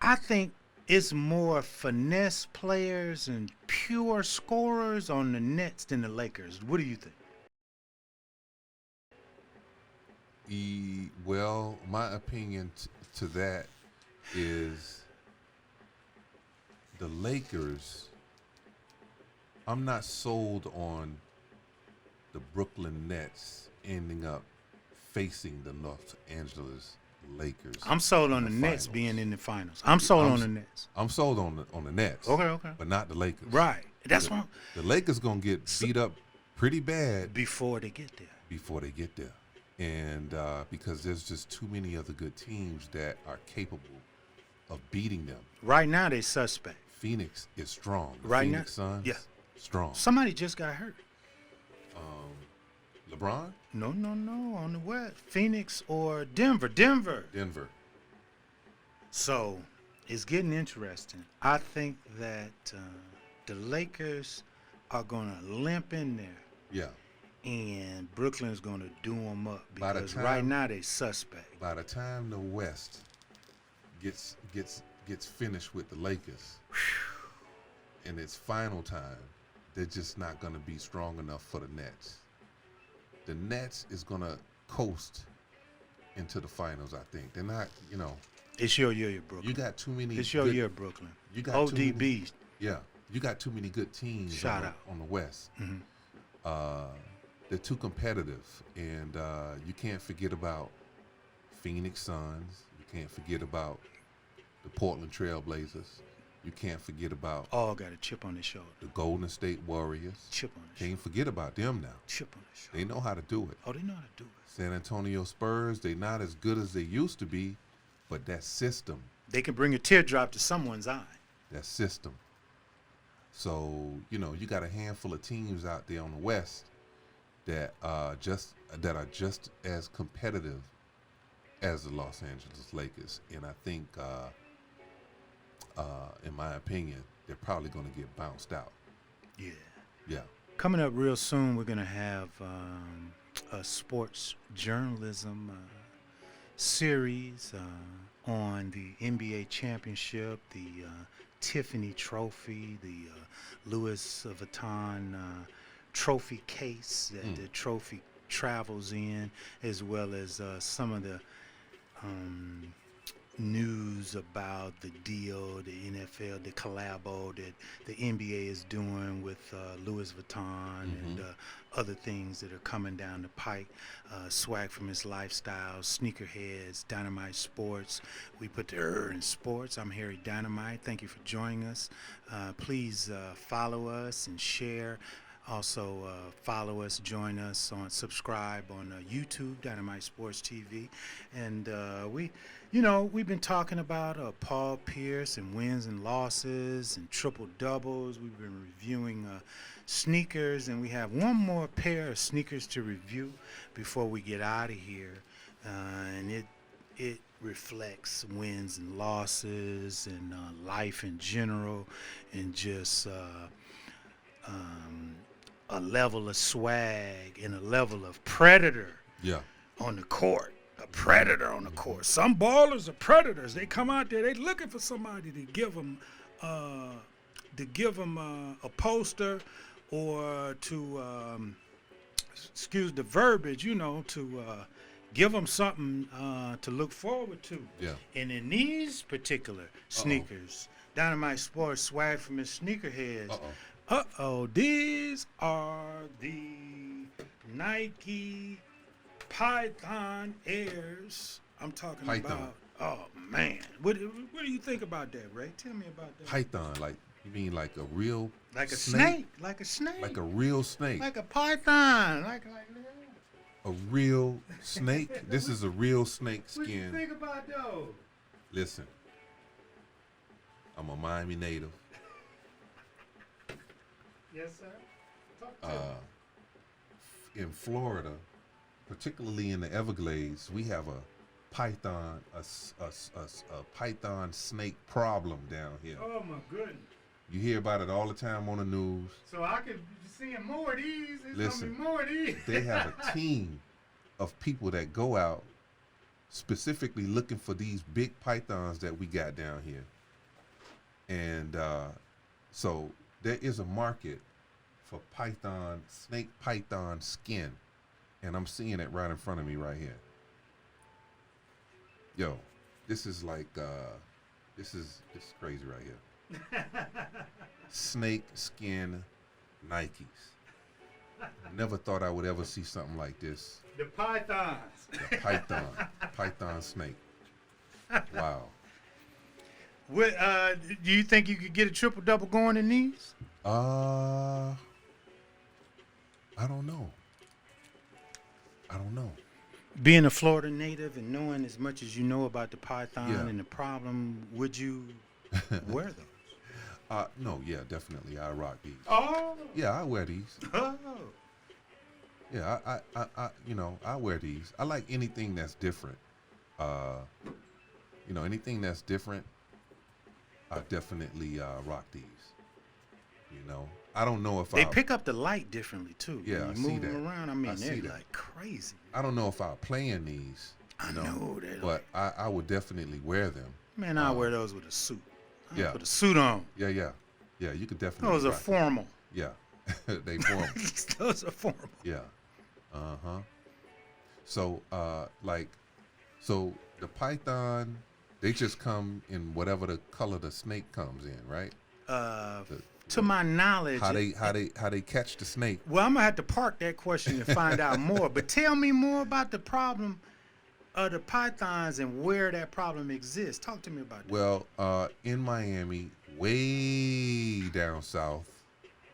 I think it's more finesse players and pure scorers on the Nets than the Lakers. What do you think? Well, my opinion to that is the Lakers. I'm not sold on the Brooklyn Nets ending up facing the Los Angeles Lakers. I'm sold on the Nets being in the finals. I'm sold on the Nets. I'm sold on the Nets. Okay. But not the Lakers. Right. That's what the Lakers gonna get beat up pretty bad before they get there. And because there's just too many other good teams that are capable of beating them. Right now they suspect. Phoenix is strong. Right Phoenix now, Suns, strong. Somebody just got hurt. LeBron? No. On the West, Phoenix or Denver. So it's getting interesting. I think that the Lakers are gonna limp in there. Yeah. And Brooklyn's going to do them up because right now they suspect. By the time the West gets finished with the Lakers in its final time, they're just not going to be strong enough for the Nets. The Nets is going to coast into the finals, I think. They're not, It's your year, Brooklyn. You got too many. It's your year, Brooklyn. You got ODB. Yeah. You got too many good teams on the West. Mm-hmm. They're too competitive, and you can't forget about Phoenix Suns. You can't forget about the Portland Trail Blazers. You can't forget about all got a chip on their shoulder. The Golden State Warriors. Chip on their Can't forget about them now. Chip on their shoulder. They know how to do it. Oh, they know how to do it. San Antonio Spurs, they're not as good as they used to be, but that system. They can bring a teardrop to someone's eye. That system. So, you got a handful of teams out there on the West that are just as competitive as the Los Angeles Lakers, and I think, in my opinion, they're probably going to get bounced out. Yeah. Coming up real soon, we're going to have a sports journalism series on the NBA championship, the Tiffany Trophy, the Louis Vuitton trophy case that the trophy travels in, as well as some of the news about the deal, the NFL, the collabo that the NBA is doing with Louis Vuitton and other things that are coming down the pike. Swag from his lifestyle, Sneakerheads, DYNMYT Sports. We put the in sports. I'm Harry DYNMYT. Thank you for joining us. Please follow us and share. Also, follow us, join us subscribe on YouTube, DYNMYT Sports TV. And we've been talking about Paul Pierce and wins and losses and triple doubles. We've been reviewing sneakers, and we have one more pair of sneakers to review before we get out of here. And it reflects wins and losses and life in general, and just a level of swag and a level of predator on the court. A predator on the court. Some ballers are predators. They come out there, they looking for somebody to give them a poster, or to excuse the verbiage, to give them something to look forward to. Yeah. And in these particular sneakers, DYNMYT Sports swag from his Sneakerheads. These are the Nike Python Airs. I'm talking about. Oh man, what do you think about that, Ray? Tell me about that. Python, you mean like a real like a snake, like a snake, like a real snake, like a python, like a real snake. This is a real snake skin. What do you think about those? Listen, I'm a Miami native. Yes, sir. Talk to me. In Florida, particularly in the Everglades, we have a python, a python snake problem down here. Oh my goodness! You hear about it all the time on the news. So I could see more of these. Listen, gonna be more of these. They have a team of people that go out specifically looking for these big pythons that we got down here. And so there is a market for python, snake python skin. And I'm seeing it right in front of me right here. Yo, this is like, this is crazy right here. Snake skin Nikes. Never thought I would ever see something like this. The pythons. The python snake. Wow. What do you think you could get a triple double going in these? I don't know. Being a Florida native and knowing as much as you know about the python Yeah. and the problem, would you wear those? No, yeah, definitely. I rock these. Oh. Yeah, I wear these. Oh. Yeah, I wear these. I like anything that's different. Anything that's different, I definitely rock these. I don't know if They pick up the light differently too. Yeah, when I you see move that. them around. I mean, I see they're that. like crazy. I don't know if I'll play in these. I know that. But I would definitely wear them. Man, I wear those with a suit. I Yeah. put a suit on. Yeah, you could definitely. Those are rock it. formal. Yeah, they form. Those are formal. Yeah. So, so the python, they just come in whatever the color the snake comes in, right? To my knowledge, How they catch the snake? well, I'm gonna have to park that question and find out more. But tell me more about the problem of the pythons and where that problem exists. Talk to me about that. Well, in Miami, way down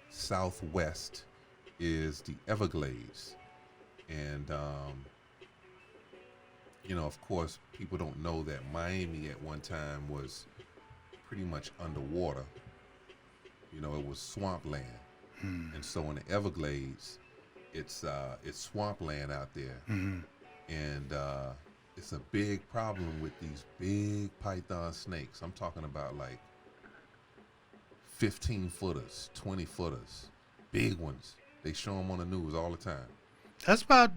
southwest, is the Everglades, and of course, people don't know that Miami at one time was pretty much underwater. It was swampland, and so in the Everglades, it's swampland out there, and it's a big problem with these big python snakes. I'm talking about like 15-footers, 20-footers, big ones. They show them on the news all the time. That's about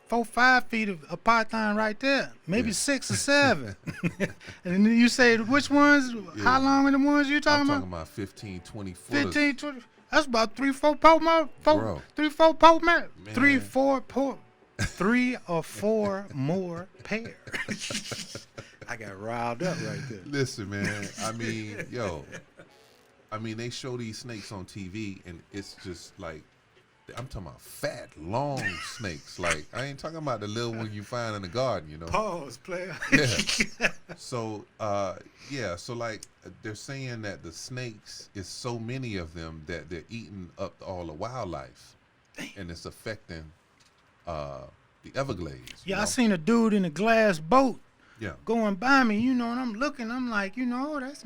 4-5 feet of a python right there, maybe Yeah. 6 or 7. And then you say which ones? Yeah. How long are the ones you I'm talking talking about? about 15, 20-footers. 15, 20. That's about 3-4 poke man. Bro. 3-4 poke man. Man. 3 or 4 more pair. I got riled up right there. Listen, man. I mean, they show these snakes on TV, and it's just like, I'm talking about fat, long snakes. Like, I ain't talking about the little one you find in the garden, Pause, player. Yeah. So, so like they're saying that the snakes is so many of them that they're eating up all the wildlife, and it's affecting the Everglades. Yeah, I seen a dude in a glass boat Yeah. going by me, and I'm looking. I'm like, that's nice.